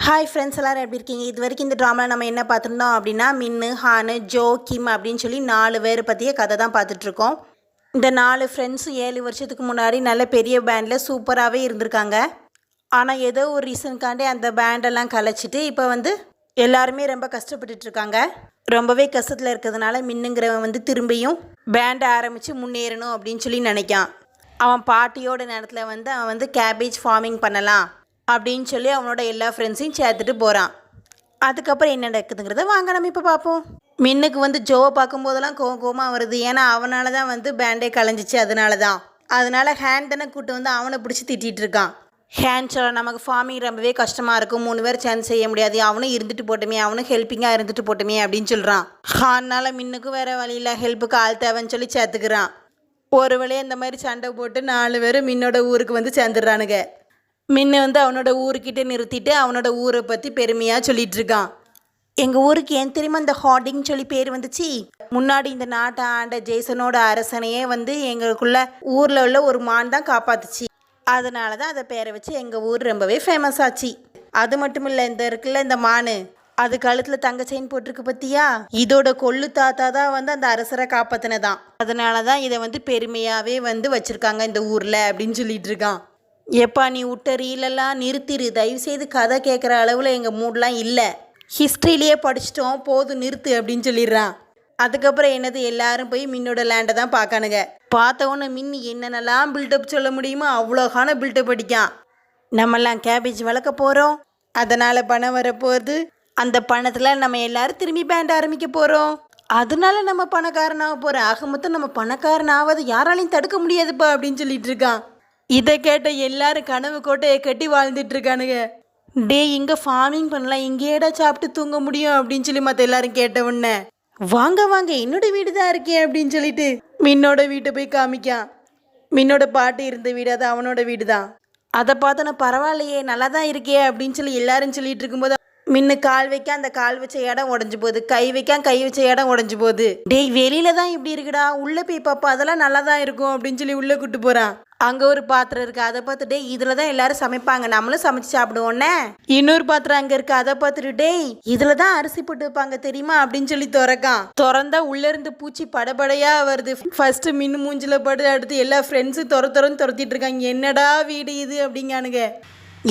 Hi friends, எல்லோரும் எப்படி இருக்கீங்க? இது வரைக்கும் இந்த ட்ராமாவில் நம்ம என்ன பார்த்துருந்தோம் அப்படின்னா, மின்னு, ஹானு, ஜோ, கிம் அப்படின்னு சொல்லி 4 பேர் பற்றிய கதை தான் பார்த்துட்ருக்கோம். இந்த 4 ஃப்ரெண்ட்ஸும் 7 வருஷத்துக்கு முன்னாடி நல்ல பெரிய பேண்டில் சூப்பராகவே இருந்திருக்காங்க. ஆனால் ஏதோ ஒரு ரீசனுக்காண்டி அந்த பேண்டெல்லாம் கலைச்சிட்டு இப்போ எல்லாருமே ரொம்ப கஷ்டப்பட்டுட்ருக்காங்க. ரொம்பவே கஷ்டத்தில் இருக்கிறதுனால மின்னுங்கிறவன் திரும்பியும் பேண்டை ஆரம்பித்து முன்னேறணும் அப்படின்னு சொல்லி நினைக்கான். அவன் பாட்டியோட நேரத்தில் அவன் கேபேஜ் ஃபார்மிங் பண்ணலாம் அப்படின்னு சொல்லி அவனோட எல்லா ஃப்ரெண்ட்ஸையும் சேர்த்துட்டு போகிறான். அதுக்கப்புறம் என்ன நடக்குதுங்கிறத வாங்க நம்ம இப்போ பார்ப்போம். மின்னுக்கு ஜோவை பார்க்கும்போதெல்லாம் கோவமாக வருது. ஏன்னா அவனால தான் பேண்டே கலைஞ்சிச்சு. அதனால ஹேண்டனை கூட்டு அவனை பிடிச்சி திட்டிகிட்டு இருக்கான். ஹேண்ட் சொல்ல, நமக்கு ஃபார்மிங் ரொம்பவே கஷ்டமாக இருக்கும், 3 பேர் சேர்ந்து செய்ய முடியாது, அவனும் இருந்துட்டு போட்டுமே, அவனும் ஹெல்ப்பிங்காக இருந்துட்டு போட்டுமே அப்படின்னு சொல்கிறான். அதனால மின்னுக்கும் வேறு வழியில் ஹெல்ப்புக்கு ஆள் தேவைன்னு சொல்லி சேர்த்துக்கிறான். ஒரு வழியே இந்த மாதிரி சண்டை போட்டு 4 பேரும் மின்னோட ஊருக்கு சேர்ந்துடுறானுங்க. மின்னு அவனோட ஊருக்கிட்ட நிறுத்திட்டு அவனோட ஊரை பற்றி பெருமையாக சொல்லிகிட்டு இருக்கான். எங்கள் ஊருக்கு ஏன் தெரியுமா இந்த ஹார்டிங் சொல்லி பேர் வந்துச்சு? முன்னாடி இந்த நாட்டை ஆண்ட ஜேசனோட அரசனையே எங்களுக்குள்ள ஊரில் உள்ள ஒரு மான் தான் காப்பாத்துச்சு. அதனால தான் அதை பேரை வச்சு எங்கள் ஊர் ரொம்பவே ஃபேமஸ் ஆச்சு. அது மட்டும் இல்லை, இந்த மானு அது கழுத்தில் தங்க செயின் போட்டிருக்கு பற்றியா? இதோட கொள்ளு தாத்தா தான் அந்த அரசரை காப்பாற்றினதான். அதனால தான் இதை பெருமையாகவே வச்சுருக்காங்க இந்த ஊரில் அப்படின்னு சொல்லிட்டு இருக்கான். எப்பா, நீ விட்ட ரீலெல்லாம் நிறுத்திடு, தயவுசெய்து கதை கேட்குற அளவில் எங்கள் மூடெலாம் இல்லை, ஹிஸ்ட்ரியிலேயே படிச்சிட்டோம், போதும் நிறுத்து அப்படின்னு சொல்லிடுறான். அதுக்கப்புறம் என்னது, எல்லாரும் போய் மின்னோட லேண்டை தான் பார்க்கானுங்க. பார்த்தவொன்னே மின்னி என்னென்னலாம் பில்டப் சொல்ல முடியுமோ அவ்வளோகான பில்டப் அடிக்கான். நம்மெல்லாம் கேபேஜ் வளர்க்க போகிறோம், அதனால் பணம் வரப்போகுது, அந்த பணத்தில் நம்ம எல்லோரும் திரும்பி பேண்ட் ஆரம்பிக்க போகிறோம், அதனால நம்ம பணக்காரனாக போகிறோம், ஆக மொத்தம் நம்ம பணக்காரனாவது யாராலையும் தடுக்க முடியாதுப்பா அப்படின்னு சொல்லிட்டு இருக்கான். இதை கேட்ட எல்லாரும் கனவு கோட்டையை கட்டி வாழ்ந்துட்டு இருக்கானுங்க. டே, இங்கே ஃபார்மிங் பண்ணலாம், இங்கேடா சாப்பிட்டு தூங்க முடியும் அப்படின்னு சொல்லி மற்ற எல்லாரும் கேட்ட உடனே, வாங்க வாங்க என்னோட வீடு தான் இருக்கேன் அப்படின்னு சொல்லிட்டு மின்னோட வீட்டை போய் காமிக்கான். மின்னோட பாட்டு இருந்த வீடு அது அவனோட வீடு தான். அதை பார்த்தோன்னா பரவாயில்லையே, நல்லா தான் இருக்கே அப்படின்னு சொல்லி எல்லாரும் சொல்லிட்டு இருக்கும்போது மின்னு கால் வைக்க அந்த கால் வச்ச இடம் உடஞ்சி போகுது, கை வைக்க கை வச்ச இடம் உடஞ்சி போகுது. டேய், வெளியில தான் இப்படி இருக்குடா, உள்ளே போய் பாப்பா, அதெல்லாம் நல்லா தான் இருக்கும் அப்படின்னு சொல்லி உள்ளே கூட்டு போகிறான். அங்கே ஒரு பாத்திரம் இருக்குது, அதை பார்த்துட்டே இதில் தான் எல்லாரும் சமைப்பாங்க, நம்மளும் சமைச்சு சாப்பிடுவோன்னே. இன்னொரு பாத்திரம் அங்கே இருக்குது, அதை பார்த்துட்டு டேய் இதில் தான் அரிசி போட்டு வைப்பாங்க தெரியுமா அப்படின்னு சொல்லி திறந்தா உள்ளேருந்து பூச்சி படபடையாக வருது. ஃபர்ஸ்ட் மின்னு மூஞ்சில் படு, அடுத்து எல்லா ஃப்ரெண்ட்ஸும் துரத்திட்டு இருக்காங்க. என்னடா வீடு இது அப்படிங்கானுங்க.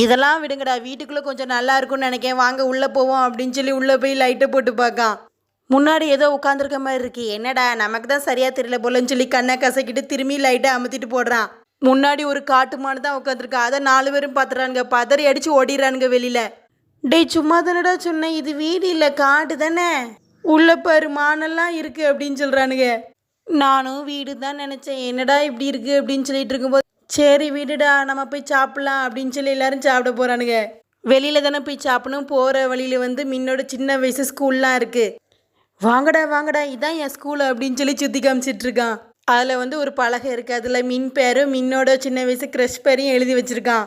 இதெல்லாம் விடுங்கடா, வீட்டுக்குள்ளே கொஞ்சம் நல்லா இருக்கும்னு நினைக்கேன், வாங்க உள்ளே போவோம் அப்படின்னு சொல்லி உள்ளே போய் லைட்டை போட்டு பார்க்கான். முன்னாடி ஏதோ உட்காந்துருக்க மாதிரி இருக்கு, என்னடா நமக்கு தான் சரியாக தெரியல போலன்னு சொல்லி கண்ணை கசக்கிட்டு திரும்பி லைட்டை அமுத்திட்டு போடுறான். முன்னாடி ஒரு காட்டுமானு தான் உட்காந்துருக்கா, அதை 4 பேரும் பார்த்துறானுங்க, பதறி அடித்து ஓடிடுறானுங்க வெளியில். டேய், சும்மா தானடா சொன்னேன், இது வீடு இல்லை காட்டு தானே, உள்ள பாரு மானெல்லாம் இருக்குது அப்படின்னு சொல்கிறானுங்க. நானும் வீடு தான் நினச்சேன், என்னடா இப்படி இருக்குது அப்படின்னு சொல்லிட்டு இருக்கும்போது, சரி வீடுடா நம்ம போய் சாப்பிட்லாம் அப்படின்னு சொல்லி எல்லாரும் சாப்பிட போகிறானுங்க. வெளியில் தானே போய் சாப்பிடணும். போகிற வழியில் மின்னோட சின்ன வயசு ஸ்கூல்லாம் இருக்குது. வாங்கடா வாங்கடா, இதான் என் ஸ்கூலு அப்படின்னு சொல்லி சுற்றி காமிச்சிட்டு இருக்கான். அதில் ஒரு பலகை இருக்குது, அதில் மின் பேரும் மின்னோட சின்ன வயசு க்ரஷ் பேரையும் எழுதி வச்சுருக்கான்.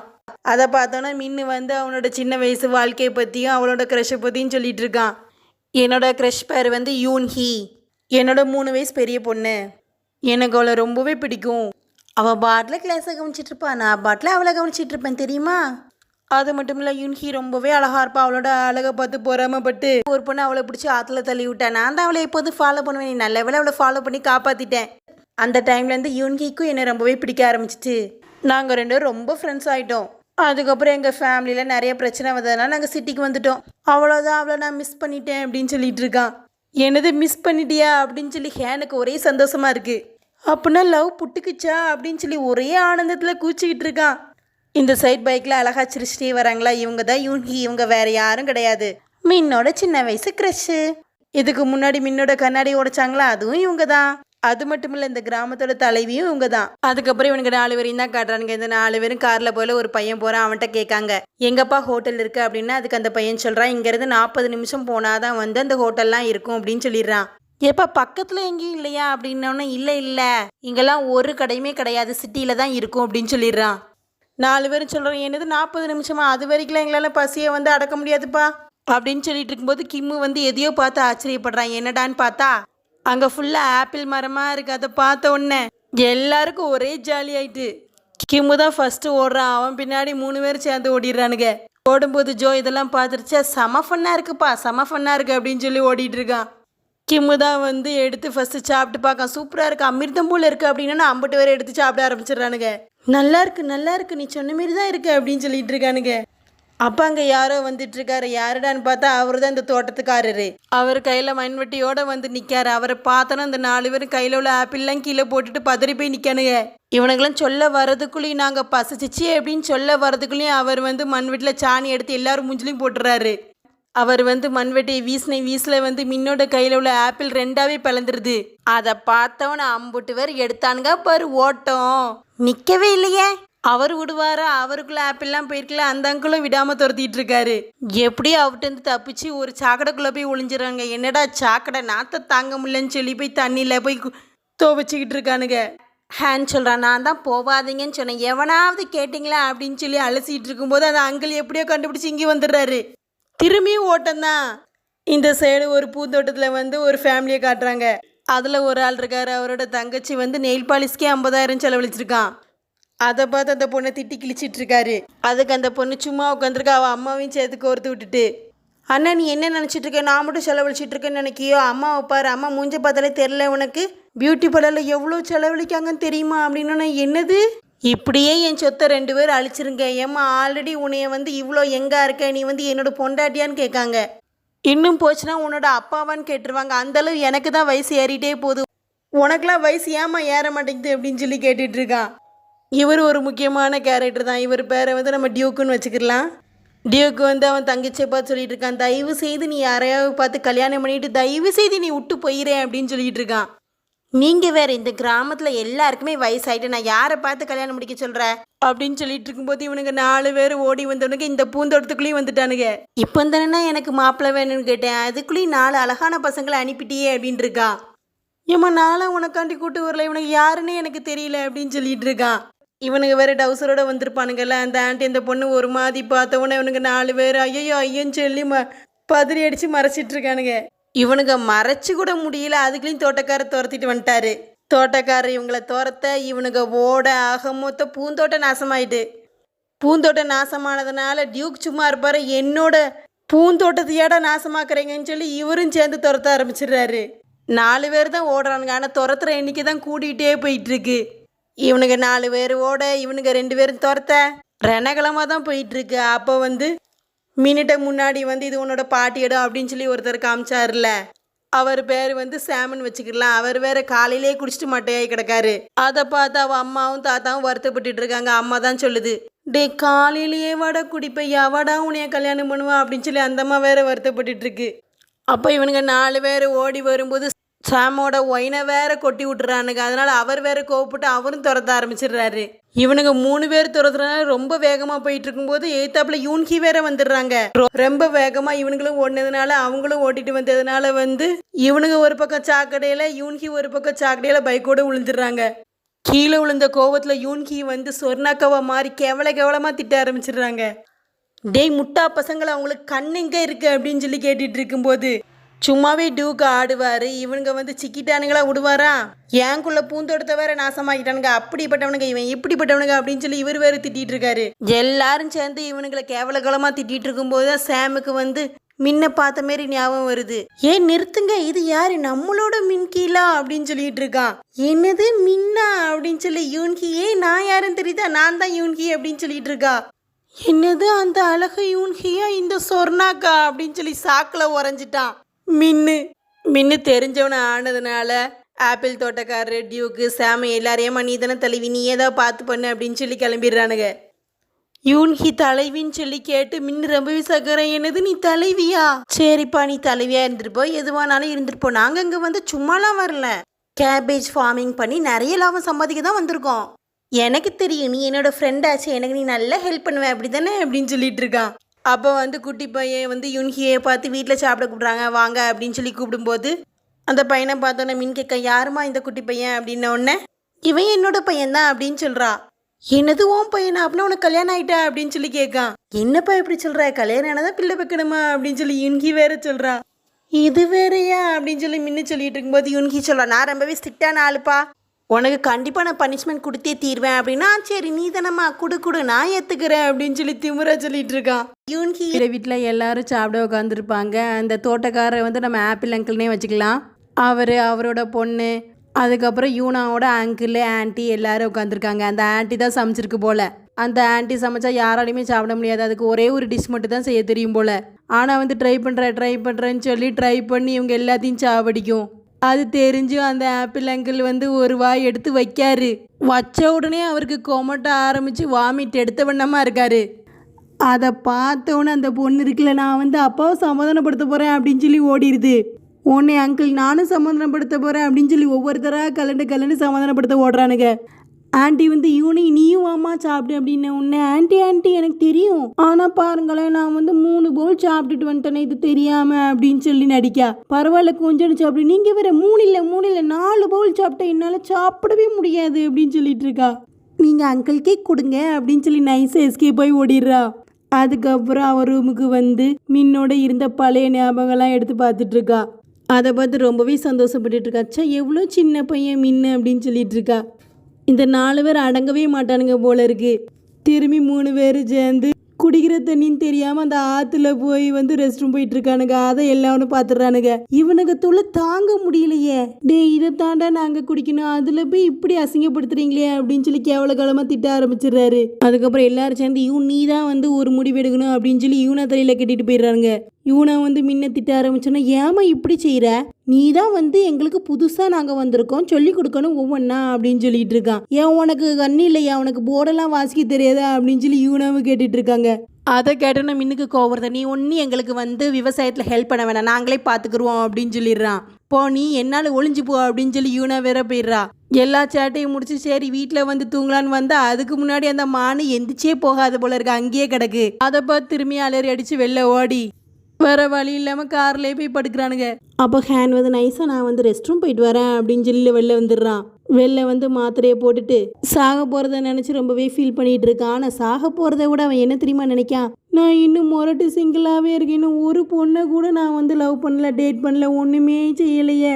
அதை பார்த்தோன்னா மின்னு அவனோட சின்ன வயசு வாழ்க்கையை பற்றியும் அவளோட க்ரஷை பற்றியும் சொல்லிகிட்டு இருக்கான். என்னோட க்ரஷ் பேர் யூன்ஹி, என்னோட 3 வயசு பெரிய பொண்ணு, எனக்கு அவளை ரொம்பவே பிடிக்கும், அவள் பாட்டில் கிளாஸை கவனிச்சிட்ருப்பான், நான் பாட்டில் அவளை கவனிச்சிட்ருப்பேன் தெரியுமா? அது மட்டும் இல்லை, யூன்ஹி ரொம்பவே அழகாக இருப்பாள், அவளோட அழகை பார்த்து பொறாமப்பட்டு ஒரு பொண்ணு அவளை பிடிச்சி ஆற்றுல தள்ளி விட்டேன், நான் தான் அவளை எப்போதும் ஃபாலோ பண்ணுவேன், நீ நல்ல வேளை அவளை ஃபாலோ பண்ணி காப்பாற்றிட்டேன். அந்த டைம்லேருந்து யூன்ஹிக்கும் என்னை ரொம்பவே பிடிக்க ஆரம்பிச்சிச்சு, நாங்கள் 2 பேரும் ரொம்ப ஃப்ரெண்ட்ஸ் ஆகிட்டோம். அதுக்கப்புறம் எங்கள் ஃபேமிலியில் நிறைய பிரச்சனை வந்ததுனால நாங்கள் சிட்டிக்கு வந்துட்டோம், அவ்வளோதான், அவளை நான் மிஸ் பண்ணிட்டேன் அப்படின்னு சொல்லிட்டு இருக்கான். என்னது மிஸ் பண்ணிட்டியா அப்படின்னு சொல்லி எனக்கு ஒரே சந்தோஷமாக இருக்குது. அப்படின்னா லவ் புட்டுக்குச்சா அப்படின்னு சொல்லி ஒரே ஆனந்தத்தில் கூச்சிக்கிட்டு இருக்கான். இந்த சைட் பைக்கில் அழகா சிரிச்சிட்டே வராங்களா, இவங்க தான் யூன்ஹி, இவங்க வேறு யாரும் கிடையாது, மின்னோட சின்ன வயசு க்ரஷ்ஷு. இதுக்கு முன்னாடி மின்னோட கண்ணாடி உடைச்சாங்களா, அதுவும் இவங்க தான். அது மட்டும் இல்லை, இந்த கிராமத்தோட தலைவியும் இவங்க தான். அதுக்கப்புறம் இவனுக்கு 4 பேரையும் தான் காட்டுறானுங்க. இந்த 4 பேரும் காரில் போல ஒரு பையன் போகிறான். அவன்கிட்ட கேட்காங்க எங்கப்பா ஹோட்டல் இருக்குது அப்படின்னா, அதுக்கு அந்த பையன் சொல்கிறான், இங்கேருந்து 40 நிமிஷம் போனால் தான் அந்த ஹோட்டல்லாம் இருக்கும் அப்படின்னு சொல்லிடுறான். எப்போ பக்கத்தில் எங்கேயும் இல்லையா அப்படின்னோடனே, இல்லை இங்கெல்லாம் ஒரு கடையுமே கிடையாது, சிட்டியில் தான் இருக்கும் அப்படின்னு சொல்லிடுறான். 4 பேரும் சொல்கிறோம், என்னது 40 நிமிஷமா, அது வரைக்கும் எங்களால் பசியை அடக்க முடியாதுப்பா அப்படின்னு சொல்லிட்டு இருக்கும்போது கிம்மு எதையோ பார்த்து ஆச்சரியப்படுறான். என்னடான்னு பார்த்தா அங்கே ஃபுல்லாக ஆப்பிள் மரமாக இருக்குது. அதை பார்த்த உடனே எல்லாருக்கும் ஒரே ஜாலி ஆயிட்டு. கிம்மு தான் ஃபஸ்ட்டு ஓடுறான், அவன் பின்னாடி 3 பேர் சேர்ந்து ஓடிடுறானுங்க. ஓடும்போது ஜோ இதெல்லாம் பார்த்துருச்சா, செம ஃபன்னாக இருக்குப்பா, செம ஃபன்னாக இருக்குது அப்படின்னு சொல்லி ஓடிட்டு இருக்கான். கிம்மு தான் வந்து எடுத்து ஃபஸ்ட்டு சாப்பிட்டு பார்க்கான். சூப்பராக இருக்குது, அமிர்தம் போல் இருக்குது அப்படின்னா அம்பட்டு வேறு எடுத்து சாப்பிட ஆரம்பிச்சிடுறானுங்க. நல்லா இருக்கு, நீ சொன்ன மாரி தான் இருக்குது அப்படின்னு சொல்லிட்டு இருக்கானுங்க. அப்போ அங்கே யாரோ வந்துட்டு இருக்காரு. யாருடான்னு பார்த்தா அவர் தான் இந்த தோட்டத்துக்காரரு. அவர் கையில் மண்வெட்டியோட வந்து நிற்காரு. அவரை பார்த்தோன்னா அந்த 4 பேரும் கையில் உள்ள ஆப்பிள்லாம் கீழே போட்டுட்டு பதறி போய் நிற்கானுங்க. இவனுங்களாம் சொல்ல வரதுக்குள்ளேயும் நாங்கள் பசிச்சிச்சு அப்படின்னு சொல்ல வரதுக்குள்ளேயும் அவர் வந்து மண்வெட்டியில் சாணி எடுத்து எல்லாரும் மூஞ்சிலையும் போட்டுறாரு. அவர் வந்து மண்வெட்டியை வீசில் வந்து மின்னோட கையில் உள்ள ஆப்பிள் 2ஆவே பிளந்துருது. அதை பார்த்தவன அம்புட்டு பேர் எடுத்தானுங்க பாரு ஓட்டம். நிற்கவே இல்லையே. அவர் விடுவாரா, அவருக்குள்ள ஆப்பிள்லாம் போயிருக்கல, அந்த அங்கிளும் விடாமல் துரத்திட்டு இருக்காரு. எப்படியும் அவர்கிட்ட தப்பிச்சு ஒரு சாக்கடைக்குள்ளே போய் ஒளிஞ்சிடறாங்க. என்னடா சாக்கடை, நாற்ற தாங்க முடியலன்னு சொல்லி போய் தண்ணியில் போய் துவைச்சிக்கிட்டு இருக்கானுங்க. ஹேண்ட் சொல்கிறான், நான் தான் போவாதீங்கன்னு சொன்னேன், எவனாவது கேட்டிங்களா அப்படின்னு சொல்லி அலசிட்டு இருக்கும்போது அந்த அங்கிள் எப்படியோ கண்டுபிடிச்சி இங்கே வந்துடுறாரு. திரும்பியும் ஓட்டம்தான். இந்த சைடு ஒரு பூந்தோட்டத்தில் வந்து ஒரு ஃபேமிலியை காட்டுறாங்க. அதில் ஒரு ஆள் இருக்கார். அவரோட தங்கச்சி வந்து நெயில் பாலிஷ்க்கே 50,000 செலவழிச்சிருக்கான். அதை பார்த்து அந்த பொண்ணை திட்டி கிழிச்சிட்டு இருக்காரு. அதுக்கு அந்த பொண்ணு சும்மா உட்காந்துருக்கா. அவள் அம்மாவையும் சேர்த்து கோர்த்து விட்டுட்டு, அண்ணா நீ என்ன நினச்சிட்டு இருக்க, நான் மட்டும் செலவழிச்சிட்டு இருக்கேன்னு நினைக்கியோ, அம்மாவை பாரு, அம்மா மூஞ்ச பார்த்தாலே தெரில உனக்கு, பியூட்டி பார்லரில் எவ்வளோ செலவழிக்காங்கன்னு தெரியுமா அப்படின்னு. என்னது, இப்படியே என் சொத்தை 2 பேர் அழிச்சிருங்க, ஏம்மா ஆல்ரெடி உன்னைய வந்து இவ்வளோ எங்கே இருக்க, நீ வந்து என்னோட பொண்டாட்டியான்னு கேட்காங்க. இன்னும் போச்சுன்னா உன்னோட அப்பாவான்னு கேட்டுருவாங்க. அந்தளவு எனக்கு தான் வயசு ஏறிட்டே போகுது, உனக்கெலாம் வயசு ஏமா ஏற மாட்டேங்குது அப்படின்னு சொல்லி கேட்டுட்டு இருக்கான். இவர் ஒரு முக்கியமான கேரக்டர் தான். இவர் பேரை வந்து நம்ம டியூக்குன்னு வச்சுக்கலாம். டியூக்கு வந்து அவன் தங்கச்சியை பார்த்து சொல்லிட்டு இருக்கான், தயவு செய்து நீ யாரையாவது பார்த்து கல்யாணம் பண்ணிட்டு தயவு செய்து நீ விட்டு போயிறேன் அப்படின்னு சொல்லிட்டு இருக்கான். நீங்கள் வேறு இந்த கிராமத்தில் எல்லாருக்குமே வயசாயிட்டு நான் யாரை பார்த்து கல்யாணம் முடிக்க சொல்கிறேன் அப்படின்னு சொல்லிட்டு இருக்கும்போது இவனுங்க 4 பேர் ஓடி வந்தவனுக்கு இந்த பூந்தோட்டத்துக்குள்ளேயும் வந்துட்டானுங்க. இப்போ தானே எனக்கு மாப்பிள்ளை வேணும்னு கேட்டேன், அதுக்குள்ளேயும் 4 அழகான பசங்களை அனுப்பிட்டியே அப்படின்னு இருக்கான். ஏம்மா நானும் உனக்காண்டி கூட்டு வரல, இவனுக்கு யாருன்னே எனக்கு தெரியல அப்படின்னு சொல்லிட்டு இருக்கான். இவனுக்கு வேறு டவுசரோட வந்திருப்பானுங்கல்ல. அந்த ஆண்டி அந்த பொண்ணு ஒரு மாதிரி பார்த்தவொன்னே இவனுக்கு 4 பேர் ஐயோன்னு சொல்லி பதறி அடித்து மறைச்சிட்டு இருக்கானுங்க. இவனுங்க மறைச்சி கூட முடியல, அதுக்குள்ளேயும் தோட்டக்காரர் துரத்திட்டு வந்துட்டாரு. தோட்டக்காரர் இவங்களை துரத்த இவனுங்க ஓட ஆக மொத்த பூந்தோட்டம் நாசமாயிட்டு. பூந்தோட்டம் நாசமானதுனால டியூக் சும்மா இருப்பார், என்னோட பூந்தோட்டத்தையாட நாசமாக்குறீங்கன்னு சொல்லி இவரும் சேர்ந்து துரத்த ஆரம்பிச்சிடுறாரு. 4 பேர் தான் ஓடுறானுங்க, ஆனால் துரத்துற எண்ணிக்கை தான் கூட்டிகிட்டே போயிட்டுருக்கு. இவனுங்க 4 பேர் ஓட இவனுங்க 2 பேரும் துரத்த ரணகலமாக தான் போயிட்டுருக்கு. அப்போ வந்து மினிட்ட முன்னாடி வந்து இது உன்னோட பாட்டி இடம் அப்படின்னு சொல்லி ஒருத்தர் காமிச்சார்ல, அவர் பேர் வந்து சாமன் வச்சுக்கலாம். அவர் வேற காலையிலே குடிச்சிட்டு மட்டையாகி கிடக்காரு. அதை பார்த்து அவள் அம்மாவும் தாத்தாவும் வருத்தப்பட்டு இருக்காங்க. அம்மா தான் சொல்லுது, டே காலையிலேயே வாடா குடிப்பையா, வாடா உன்னைய கல்யாணம் பண்ணுவா அப்படின்னு சொல்லி அந்த அம்மா வேற வருத்தப்பட்டு இருக்கு. அப்போ இவனுங்க 4 பேர் ஓடி வரும்போது சாமோட ஒயினை வேற கொட்டி விட்டுறானுங்க. அதனால அவர் வேற கோவப்பட்டு அவரும் துரத்த ஆரம்பிச்சிடுறாரு. இவனுங்க 3 பேர் துரத்துறதுனால ரொம்ப வேகமாக போயிட்டு இருக்கும்போது எய்த்தாப்புல யூன்கி வேற வந்துடுறாங்க. ரொம்ப வேகமாக இவனுங்களும் ஓடினதுனால அவங்களும் ஓட்டிட்டு வந்ததுனால வந்து இவனுங்க ஒரு பக்கம் சாக்கடையில், யூன்கி ஒரு பக்கம் சாக்கடையில் பைக்கோடு விழுந்துடுறாங்க. கீழே விழுந்த கோவத்தில் யூன்கி வந்து சொர்ணாக்காவை மாறி கேவலமாக திட்ட ஆரம்பிச்சிடுறாங்க. டேய் முட்டா பசங்களை, அவங்களுக்கு கண் எங்கே இருக்கு அப்படின்னு சொல்லி கேட்டுட்டு இருக்கும்போது சும்மாவே டியூக்கு ஆடுவார். இவனுங்க வந்து சிக்கிட்டானுங்களா விடுவாரா, ஏங்குள்ள பூந்தோட்டத்தை வேற நாசமாக்கிட்டானுங்க, அப்படிப்பட்டவனுங்க இவன் இப்படிப்பட்டவனுங்க அப்படின்னு சொல்லி இவர் வேறு திட்டிகிட்டு இருக்காரு. எல்லாரும் சேர்ந்து இவனுங்களை கேவலகலமாக திட்டிகிட்டு இருக்கும்போது தான் சாமுக்கு வந்து மின்ன பார்த்த மாரி ஞாபகம் வருது. ஏன் நிறுத்துங்க, இது யாரு, நம்மளோட மின்கீலா அப்படின்னு சொல்லிட்டு இருக்கான். என்னது மின்னா அப்படின்னு சொல்லி யூன்கி, நான் யாருன்னு தெரியுதா, நான் தான் யூன்கி அப்படின்னு சொல்லிட்டு இருக்கா. என்னது அந்த அழகு யூன்கியா இந்த சொர்ணாக்கா அப்படின்னு சொல்லி சாக்கில் உறைஞ்சிட்டான். மின்னு தெரிஞ்சவனை ஆனதுனால ஆப்பிள் தோட்டக்காரரு டியூக்கு சாமி எல்லாரையும் நீ தானே தலைவி, நீ ஏதோ பார்த்து பண்ணு அப்படின்னு சொல்லி கிளம்பிடுறானுங்க. யூன்கி தலைவின்னு சொல்லி கேட்டு மின்னு ரொம்பவே சக்கரம், என்னது நீ தலைவியா, சரிப்பா நீ தலைவியா இருந்துட்டு போய் எதுவானாலும் இருந்துட்டு போ, நாங்கள் இங்கே வந்து சும்மாலாம் வரல, கேபேஜ் ஃபார்மிங் பண்ணி நிறைய லாபம் சம்பாதிக்க தான் வந்திருக்கோம், எனக்கு தெரியும் நீ என்னோட ஃப்ரெண்டாச்சு, எனக்கு நீ நல்லா ஹெல்ப் பண்ணுவேன் அப்படி தானே அப்படின்னு சொல்லிட்டு இருக்கான். அப்போ வந்து குட்டி பையன் வந்து யூன்கியை பார்த்து வீட்டில் சாப்பிட கூப்பிட்றாங்க, வாங்க அப்படின்னு சொல்லி கூப்பிடும்போது அந்த பையனை பார்த்தோன்னே மின் கேட்க, யாருமா இந்த குட்டி பையன் அப்படின்ன உடனே இவன் என்னோட பையன்தான் அப்படின்னு சொல்கிறா. என்னது உன் பையனா, அப்படின்னா உனக்கு கல்யாணம் ஆகிட்டா அப்படின்னு சொல்லி கேட்கான். என்னப்பா இப்படி சொல்கிற, கல்யாணம் ஆனதான் பிள்ளை வைக்கணுமா அப்படின்னு சொல்லி யூன்கி வேற சொல்கிறா. இது வேறையா அப்படின்னு சொல்லி மின்னு சொல்லிட்டு இருக்கும்போது யூன்கி சொல்கிறா, நான் ரொம்பவே ஸ்ட்ரிக்டான ஆளுப்பா, உனக்கு கண்டிப்பாக நான் பனிஷ்மெண்ட் கொடுத்தே தீர்வேன் அப்படின்னா சரி நீ தானம்மா குடு நான் ஏற்றுக்கிறேன் அப்படின்னு சொல்லி திமுறா சொல்லிட்டு இருக்கான். யூன்ஹி வீட்டில் எல்லாரும் சாப்பிட உட்காந்துருப்பாங்க. அந்த தோட்டக்காரரை வந்து நம்ம ஆப்பிள் அங்கிள்னே வச்சுக்கலாம். அவரோட பொண்ணு, அதுக்கப்புறம் யூனாவோட அங்கிள் ஆன்ட்டி எல்லாரும் உட்காந்துருக்காங்க. அந்த ஆன்ட்டி தான் சமைச்சிருக்கு போல். அந்த ஆன்ட்டி சமைச்சா யாராலையுமே சாப்பிட முடியாது. அதுக்கு ஒரே ஒரு டிஷ் மட்டும் தான் செய்ய தெரியும் போல். ஆனால் வந்து ட்ரை பண்ணுறேன்னு சொல்லி ட்ரை பண்ணி இவங்க எல்லாத்தையும் சாவடிக்கும். அது தெரிஞ்சும் அந்த ஆப்பிள் அங்கிள் வந்து ஒரு வாய் எடுத்து வைக்காரு. வச்ச உடனே அவருக்கு கொமட்ட ஆரம்பித்து வாமிட் எடுத்த வண்ணமாக இருக்காரு. அதை பார்த்தோன்னே அந்த பொண்ணு இருக்குல்ல, நான் வந்து அப்பாவை சமாதானப்படுத்த போகிறேன் அப்படின்னு சொல்லி ஓடிடுது. உன்னை அங்கிள் நானும் சமாதானப்படுத்த போகிறேன் அப்படின்னு சொல்லி ஒவ்வொருத்தராக கலண்டு சமாதானப்படுத்த ஓடுறானுங்க. ஆண்டி வந்து யூனி நீயும் வாமா சாப்பிடு அப்படின்னு உன்னை ஆண்டி எனக்கு தெரியும், ஆனால் பாருங்களேன் நான் வந்து 3 பவுல் சாப்பிட்டுட்டு வந்துட்டேனே இது தெரியாமல் அப்படின்னு சொல்லி நடிக்கா. பரவாயில்ல கொஞ்சம் சாப்பிடு, நீங்கள் வேற 3 இல்லை 4 பவுல் சாப்பிட்டேன் என்னால் சாப்பிடவே முடியாது அப்படின்னு சொல்லிட்டு இருக்கா. நீங்கள் அங்கிள்கே கொடுங்க அப்படின்னு சொல்லி நைஸாக எஸ்கேப் போய் ஓடிடுறா. அதுக்கப்புறம் அவர் ரூமுக்கு வந்து மின்னோட இருந்த பழைய ஞாபகம்லாம் எடுத்து பார்த்துட்டு இருக்கா. அதை பார்த்து ரொம்பவே சந்தோஷப்பட்டுட்டு இருக்கா. அச்சா எவ்வளோ சின்ன பையன் மின்னு அப்படின்னு சொல்லிட்டு இருக்கா. இந்த 4 பேர் அடங்கவே மாட்டானுங்க போல இருக்கு. திரும்பி 3 பேர் சேர்ந்து குடிக்கிற தண்ணின்னு தெரியாமல் அந்த ஆற்றுல போய் வந்து ரெஸ்ட் ரூம் போயிட்டு இருக்கானுங்க. அதை எல்லாரும் பார்த்துடுறானுங்க. இவனுக்கு தொலை தாங்க முடியலையே, டே இதை தாண்டா நாங்கள் குடிக்கணும், அதில் போய் இப்படி அசிங்கப்படுத்துறீங்களே அப்படின்னு சொல்லி கேவலகாலமாக திட்ட ஆரம்பிச்சிடுறாரு. அதுக்கப்புறம் எல்லாரும் சேர்ந்து நீ தான் வந்து ஒரு முடிவு எடுக்கணும் அப்படின்னு சொல்லி யூனா தலையில் கட்டிட்டு போயிடுறாங்க. யூனா வந்து முன்ன திட்ட ஆரம்பிச்சோன்னா ஏமா இப்படி செய்கிற, நீ தான் வந்து எங்களுக்கு புதுசாக நாங்கள் வந்திருக்கோம் சொல்லி கொடுக்கணும் ஒவ்வொன்றா அப்படின்னு சொல்லிட்டு இருக்கான். ஏன் உனக்கு கண்ணு இல்லையா, உனக்கு போர்டெல்லாம் வாசிக்க தெரியாதா அப்படின்னு சொல்லி யூனாவும் கேட்டுட்டு இருக்காங்க. அதை கேட்டோன்னா மின்னுக்கு கோவத்தை, நீ ஒன்று எங்களுக்கு வந்து விவசாயத்தில் ஹெல்ப் பண்ண வேணாம், நாங்களே பார்த்துக்குருவோம் அப்படின்னு சொல்லிடுறான். போ நீ என்னால் ஒளிஞ்சு போ அப்படின்னு சொல்லி யூனா வேற போயிடுறா. எல்லா சேட்டையும் முடிச்சு சரி வீட்டில் வந்து தூங்கலான்னு வந்தா அதுக்கு முன்னாடி அந்த மானு எந்திரிச்சே போகாத போல இருக்கு, அங்கேயே கிடக்கு. அதை பார்த்து திரும்பி அலறி அடித்து வெளில ஓடி வேற வழி இல்லாமல் கார்லேயே போய் படுக்கிறானுங்க. அப்போ ஹேண்ட் வந்து நைஸாக நான் வந்து ரெஸ்ட் ரூம் போயிட்டு வரேன் அப்படின்னு சொல்லி வெளில வந்துடுறான். வெளில வந்து மாத்திரையை போட்டுட்டு சாக போகிறத நினச்சி ரொம்பவே ஃபீல் பண்ணிகிட்டு இருக்கான். ஆனால் சாக போகிறத விட அவன் என்ன தெரியுமா நினைக்கான், நான் இன்னும் மொரட்டு சிங்கிளாகவே இருக்கேன், இன்னும் ஒரு பொண்ணை கூட நான் வந்து லவ் பண்ணல, டேட் பண்ணல, ஒன்றுமே செய்யலையே,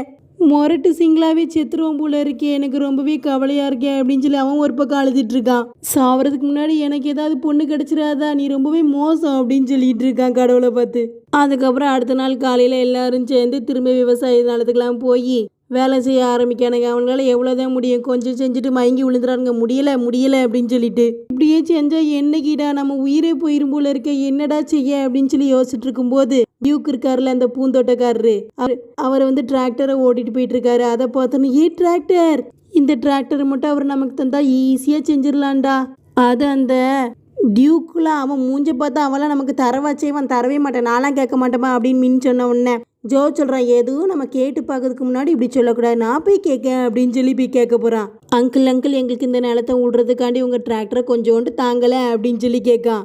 மொரட்டு சிங்கிளாகவே செத்துருவோம் போல இருக்கே, எனக்கு ரொம்பவே கவலையாக இருக்கே அப்படின்னு சொல்லி அவன் ஒரு பக்கம் அழுதுட்டு இருக்கான். சாவறதுக்கு முன்னாடி எனக்கு ஏதாவது பொண்ணு கிடச்சிடாதா, நீ ரொம்பவே மோசம் அப்படின்னு சொல்லிட்டு இருக்கான் கடவுளை பார்த்து. அதுக்கப்புறம் அடுத்த நாள் காலையில் எல்லாரும் சேர்ந்து திரும்ப விவசாய நிலத்துக்கெல்லாம் போய் வேலை செய்ய ஆரம்பிக்கானுங்க. அவங்களால எவ்வளோதான் முடியும், கொஞ்சம் செஞ்சுட்டு மயங்கி விழுந்துறானுங்க. முடியலை அப்படின்னு சொல்லிட்டு இப்படியே செஞ்சால் என்னைக்கிடா நம்ம உயிரே போயிரும் போல இருக்க, என்னடா செய்ய அப்படின்னு சொல்லி யோசிச்சுட்டு இருக்கும்போது டியூக் இருக்காருல அந்த பூந்தோட்டக்காரரு, அவர் வந்து டிராக்டரை ஓட்டிட்டு போயிட்டு இருக்காரு. அதை பார்த்தோன்னு டிராக்டர், இந்த டிராக்டர் மட்டும் அவர் நமக்கு தந்தா ஈஸியாக செஞ்சிடலான்டா. அது அந்த டியூக்குள்ள அவன் மூஞ்ச பார்த்தா அவெல்லாம் நமக்கு தரவாச்சே, அவன் தரவே மாட்டேன், நான்லாம் கேட்க மாட்டேமா அப்படின்னு மின் சொன்ன உடனே ஜோ சொல்கிறான், எதுவும் நம்ம கேட்டு பார்க்கறதுக்கு முன்னாடி இப்படி சொல்லக்கூடாது, நான் போய் கேட்கேன் அப்படின்னு சொல்லி போய் கேட்க போகிறான். அங்கிள் எங்களுக்கு இந்த நிலத்தை விடுறதுக்காண்டி உங்கள் டிராக்டரை கொஞ்சோண்டு தாங்கலை அப்படின்னு சொல்லி கேட்கான்.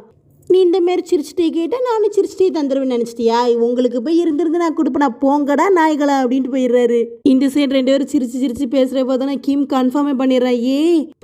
நீ இந்த மாரி சிரிச்சிட்டே கேட்டால் நானும் சிரிச்சிட்டே தந்துடுவேன் நினச்சிட்டியா, உங்களுக்கு போய் இருந்திருந்து நான் கொடுப்பேன், போங்கடா நாய்களா அப்படின்ட்டு போயிடுறாரு. இந்த சைடு 2 பேரும் சிரிச்சு பேசுகிற பார்த்தா கிம் கன்ஃபார்மே பண்ணிடுறான்.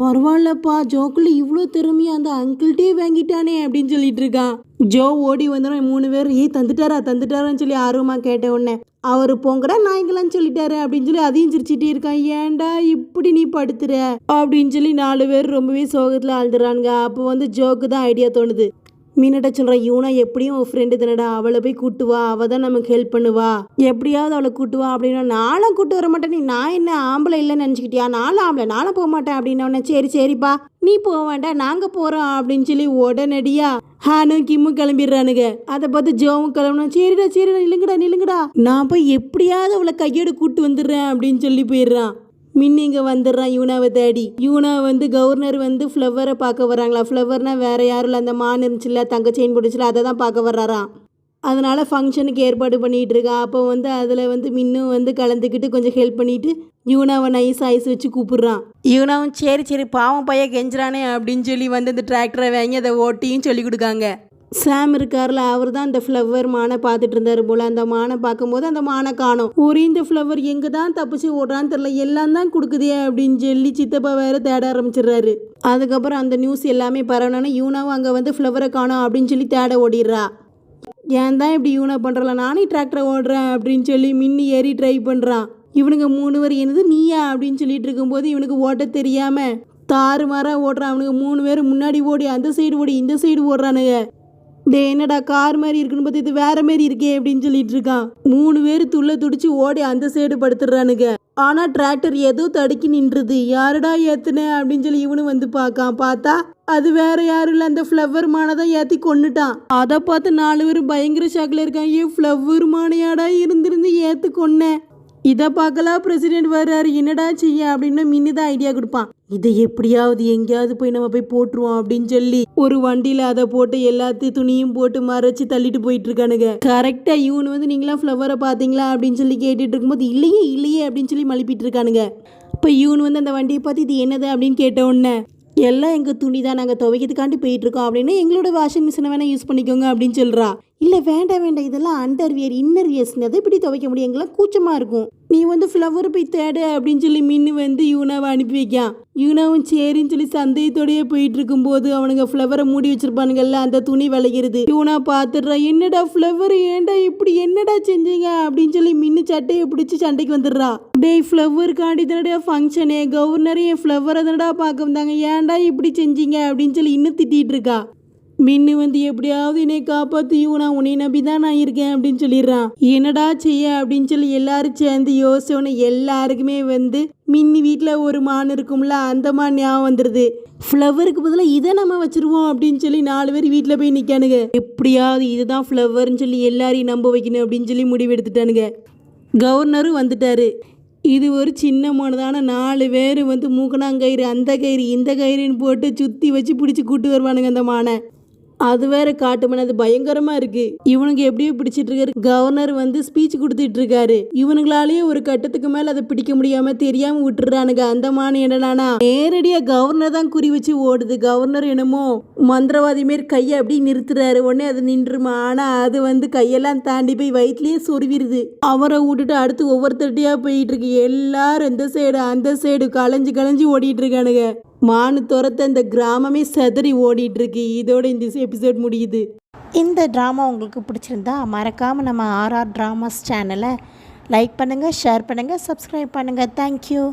பரவாயில்லப்பா, ஜோக்குள்ள இவ்வளோ திறமையா அந்த அங்கிள்கிட்டே வாங்கிட்டானே அப்படின்னு சொல்லிட்டு இருக்கான். ஜோ ஓடி வந்துடும். 3 பேர் தந்துட்டாரான்னு சொல்லி ஆர்வமாக கேட்ட உடனே அவர் போங்கடா நாய்களான்னு சொல்லிட்டாரு அப்படின்னு சொல்லி அதையும் சிரிச்சிட்டே இருக்கான். ஏன்டா இப்படி நீ படுத்துற அப்படின்னு சொல்லி 4 பேர் ரொம்பவே சோகத்தில் ஆழ்ந்துறானுங்க. அப்போ வந்து ஜோக்கு தான் ஐடியா தோணுது. மீனட்ட சொல்கிறா, யூனா எப்படியும் உன் ஃப்ரெண்டு தானடா, அவளை போய் கூட்டு வா, அவள் தான் நமக்கு ஹெல்ப் பண்ணுவா, எப்படியாவது அவளை கூட்டு வா அப்படின்னா, நானும் கூட்டு வர மாட்டேன், நீ நான் என்ன ஆம்பளை இல்லைன்னு நினச்சிக்கிட்டியா, நானும் ஆம்பளை, நானும் போக மாட்டேன் அப்படின்னோடனே சரிப்பா நீ போக வேண்டாம் நாங்கள் போகிறோம் அப்படின்னு சொல்லி உடனடியா ஹானும் கிம்மும் கிளம்பிடுறானுங்க. அதை பார்த்து ஜோவும் கிளம்பணும். சரிடா நில்லுங்கடா, நான் போய் எப்படியாவது அவளை கையோடு கூட்டு வந்துடுறேன் அப்படின்னு சொல்லி போயிடுறான். மின்னிங்க வந்துடுறான் யூனாவை தேடி. யூனா வந்து கவர்னர் வந்து ஃப்ளவரை பார்க்க வர்றாங்களா. ஃப்ளவர்னா வேறு யாரும் இல்லை, அந்த மான் இருந்துச்சுல தங்க செயின் போட்டுச்சுல அதை தான் பார்க்க வர்றாராம். அதனால் ஃபங்க்ஷனுக்கு ஏற்பாடு பண்ணிகிட்டு இருக்கா. அப்போ வந்து அதில் வந்து மின்னும் வந்து கலந்துக்கிட்டு கொஞ்சம் ஹெல்ப் பண்ணிவிட்டு யூனாவை நைஸ் ஐஸ் வச்சு கூப்பிட்றான். யூனாவும் சரி பாவம் பையன் கெஞ்சுறானே அப்படின்னு சொல்லி வந்து இந்த டிராக்டரை வாங்கி அதை ஓட்டியும் சொல்லி கொடுக்காங்க. சாம் இருக்கார்ல, அவர் தான் அந்த ஃப்ளவர் மானை பார்த்துட்டு இருந்தார் போல். அந்த மானை பார்க்கும்போது அந்த மானை காணோம். இந்த ஃப்ளவர் எங்கே தான் தப்பிச்சு ஓடுறான்னு தெரில, எல்லாம் தான் கொடுக்குதே அப்படின்னு சொல்லி சித்தப்பா வேறு தேட ஆரம்பிச்சிடுறாரு. அதுக்கப்புறம் அந்த நியூஸ் எல்லாமே பரவனோன்னா யூனாவும் அங்கே வந்து ஃப்ளவரை காணோம் அப்படின்னு சொல்லி தேட ஓடிடுறா. ஏன் தான் இப்படி யூனா பண்ணுறல, நானே டிராக்டரை ஓடுறேன் அப்படின்னு சொல்லி மின்னி ஏறி ட்ரை பண்ணுறான். இவனுங்க 3 பேர் என்னது நீயா அப்படின்னு சொல்லிட்டு இருக்கும்போது இவனுக்கு ஓட்ட தெரியாம தாறுமாறா ஓடுறான். அவனுக்கு 3 பேர் முன்னாடி ஓடி அந்த சைடு ஓடி இந்த சைடு ஓடுறானுங்க. டே என்னடா கார் மாதிரி இருக்குன்னு பார்த்து இது வேற மாதிரி இருக்கே அப்படின்னு சொல்லிட்டு இருக்கான். 3 பேர் துள்ள துடிச்சு ஓடி அந்த சைடு படுத்துடுறானுங்க. ஆனா டிராக்டர் ஏதோ தடுக்கி நின்றுது. யாருடா ஏத்துன அப்படின்னு சொல்லி இவனு வந்து பார்க்கான். பார்த்தா அது வேற யாரும் இல்லை, அந்த ஃப்ளவர் மானைதான் ஏற்றி கொன்னுட்டான். அதை பார்த்து 4 பேர் பயங்கர ஷாக்கில் இருக்காங்க. ஏன் ஃப்ளவர் மானையாடா இருந்திருந்து ஏற்று கொன்னேன். இதை பார்க்கலாம் பிரசிடென்ட் வர்றாரு, என்னடா செய்ய அப்படின்னு மின்னு தான் ஐடியா கொடுப்பான். இதை எப்படியாவது எங்கேயாவது போய் நம்ம போய் போட்டுருவோம் அப்படின்னு சொல்லி ஒரு வண்டியில் அதை போட்டு எல்லாத்தையும் துணியும் போட்டு மறைச்சி தள்ளிட்டு போயிட்டு இருக்கானுங்க. கரெக்டாக இவனு வந்து நீங்களாம் ஃப்ளவரை பார்த்தீங்களா அப்படின்னு சொல்லி கேட்டுட்டு இருக்கும்போது இல்லையே இல்லையே அப்படின்னு சொல்லி மழுப்பிட்டு இருக்கானுங்க. இப்போ இவனு வந்து அந்த வண்டியை பார்த்து இது என்னது அப்படின்னு கேட்ட உடனே எல்லாம் எங்கள் துணி தான், நாங்கள் துவைக்கிறதுக்காண்டி போயிட்டுருக்கோம் அப்படின்னு எங்களோட வாஷிங் மிஷினை வேணால் யூஸ் பண்ணிக்கோங்க அப்படின்னு சொல்கிறா. இல்லை வேண்டாம் வேண்டாம், இதெல்லாம் அண்டர்வியர் இன்னர் வியர்ஸ்னு அதை எப்படி துவைக்க முடியும், எங்கெல்லாம் கூச்சமாக இருக்கும், நீ வந்து ஃப்ளவர் போய் தேடு அப்படின்னு சொல்லி மின்னு வந்து யூனாவை அனுப்பி வைக்கான். யூனாவும் சரின்னு சொல்லி சந்தேகத்தோடையே போயிட்டு இருக்கும்போது அவனுங்க ஃப்ளவரை மூடி வச்சிருப்பானுங்கல்ல, அந்த துணி விளைகிறது. யூனா பார்த்துடுறா, என்னடா ஃப்ளவர் ஏன்டா இப்படி என்னடா செஞ்சீங்க அப்படின்னு சொல்லி மின்னு சட்டையை பிடிச்சி சண்டைக்கு வந்துடுறா. டேய் ஃப்ளவருக்காண்டி தானடா ஃபங்க்ஷனே, கவர்னரே என் ஃப்ளவரை தானடா பார்க்க வந்தாங்க, ஏன்டா இப்படி செஞ்சீங்க அப்படின்னு சொல்லி இன்னும் திட்டிகிட்டு இருக்கா. மின்னு வந்து எப்படியாவது என்னை காப்பாற்றியும் நான் உன்னை நம்பி தான் நான் இருக்கேன் அப்படின்னு சொல்லிடுறான். என்னடா செய்ய அப்படின்னு சொல்லி எல்லாரும் சேர்ந்து யோசிச்சோன்னு எல்லாருக்குமே வந்து மின்னி வீட்டில் ஒரு மான் இருக்கும்ல, அந்த மான் ஞாபகம் வந்துடுது. ஃப்ளவருக்கு பதிலாக இதை நம்ம வச்சுருவோம் அப்படின்னு சொல்லி 4 பேர் வீட்டில் போய் நிற்கானுங்க. எப்படியாவது இதுதான் ஃப்ளவர்னு சொல்லி எல்லாரையும் நம்ப வைக்கணும் அப்படின்னு சொல்லி முடிவு எடுத்துட்டானுங்க. கவர்னரும் வந்துட்டாரு. இது ஒரு சின்ன மானதான 4 பேர் வந்து மூக்கணாங்கயிறு அந்த கயிறு இந்த கயிறுன்னு போட்டு சுற்றி வச்சு பிடிச்சி கூட்டு வருவானுங்க அந்த மானை. அது வேற காட்டு மனை, அது பயங்கரமா இருக்கு. இவனுக்கு எப்படியோ பிடிச்சிட்டு இருக்காரு. கவர்னர் வந்து ஸ்பீச் கொடுத்துட்டு இருக்காரு. இவனுங்களாலேயே ஒரு கட்டத்துக்கு மேல அதை பிடிக்க முடியாம தெரியாம விட்டுறானுங்க. அந்த மானை என்னடானா நேரடியா கவர்னர் தான் குறி வச்சு ஓடுது. கவர்னர் என்னமோ மந்திரவாதி மாரி கையை அப்படி நிறுத்துறாரு. உடனே அது நின்றுமா. ஆனா அது வந்து கையெல்லாம் தாண்டி போய் வயிற்றுலயே சொருவிடுது. அவரை விட்டுட்டு அடுத்து ஒவ்வொருத்தட்டியா போயிட்டு இருக்கு. எல்லாரும் இந்த சைடு அந்த சைடு களைஞ்சு களைஞ்சு ஓடிட்டு இருக்கானுங்க. மானு துரத்த இந்த கிராமமே செதறி ஓடிட்டு இருக்கு. இதோட இந்த எபிசோட் முடியுது. இந்த ட்ராமா உங்களுக்கு பிடிச்சிருந்தா மறக்காமல் நம்ம RR டிராமாஸ் சேனலை லைக் பண்ணுங்கள், ஷேர் பண்ணுங்கள், சப்ஸ்கிரைப் பண்ணுங்கள். தேங்க்யூ.